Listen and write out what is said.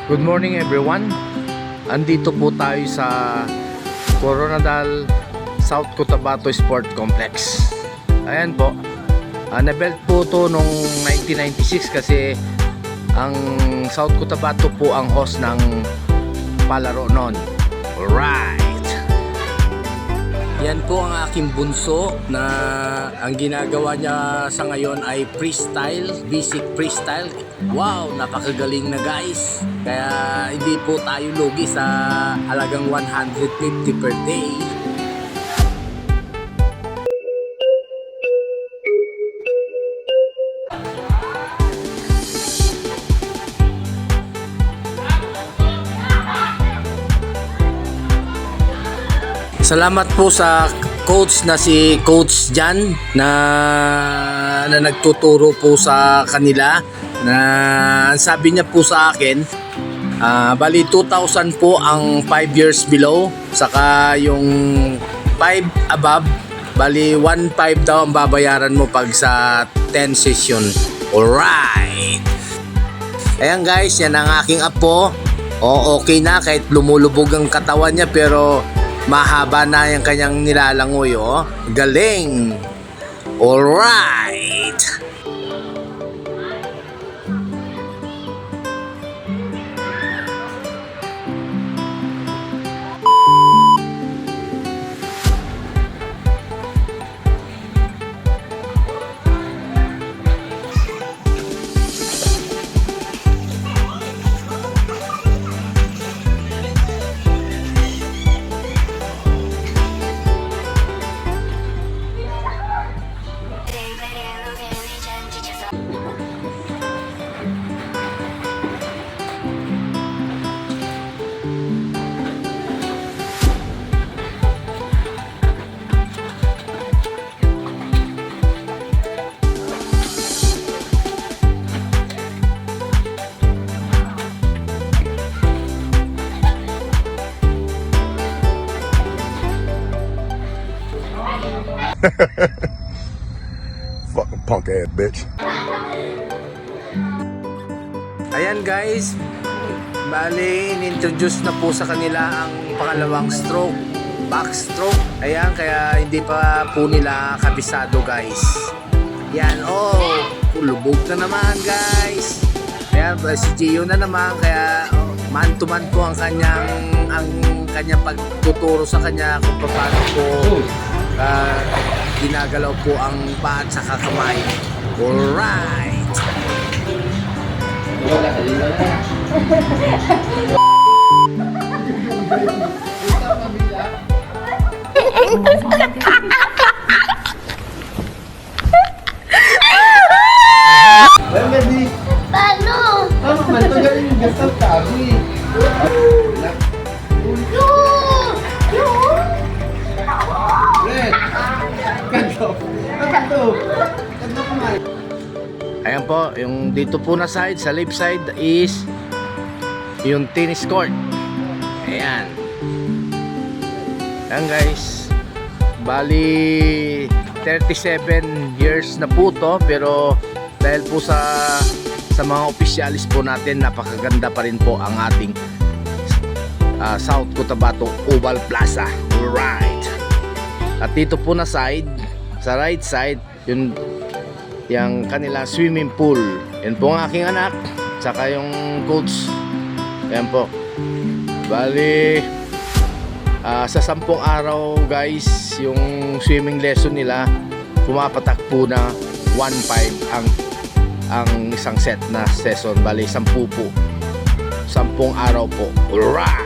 Good morning everyone. Andito po tayo sa Coronadal South Cotabato Sport Complex. Ayan po. Na-built po to noong 1996 kasi ang South Cotabato po ang host ng palaro noon. Alright. Yan po ang aking bunso na ang ginagawa niya sa ngayon ay freestyle, basic freestyle. Wow, napakagaling na guys. Kaya hindi po tayo lugi sa halagang 150 per day. Salamat po sa coach na si Coach Jan na nagtuturo po sa kanila. Na ang sabi niya po sa akin, bali 2,000 po ang 5 years below, saka yung 5 above, bali 1,500 daw ang babayaran mo pag sa 10 session. Alright. Ayan guys, yan ang aking apo. Okay na kahit lumulubog ang katawan niya pero mahaba na yung kanyang nilalangoy, oh. Galing. Alright. Fucking punk ass bitch. Ayan guys, bali in-introduce na po sa kanila ang pangalawang stroke, backstroke. Ayan, kaya hindi pa po nila kabisado guys. Yan, lubog na naman guys. Kaya si Gio na naman, kaya man to man po ang kanyang pagtuturo sa kanya kung paano po ginagalaw po ang paa at saka kamay. Alright. Paano? Matagalin yung gasal tabi. Red! Kanto! Kanto! Kanto kumain. Ayan po, yung dito po na side, sa left side is yung tennis court. Ayan. Ayan guys. Bali 37 years na po to, pero dahil po sa mga opisyalis po natin, napakaganda pa rin po ang ating South Cotabato Oval Plaza. Alright. At dito po na side, sa right side, yung kanila swimming pool. Yan po ang aking anak, saka yung coach. Yan po. Bali sa 10 araw guys, yung swimming lesson nila, pumapatak po na 1,500 ang isang set na session. Bali 10 po, 10 araw po. Alright.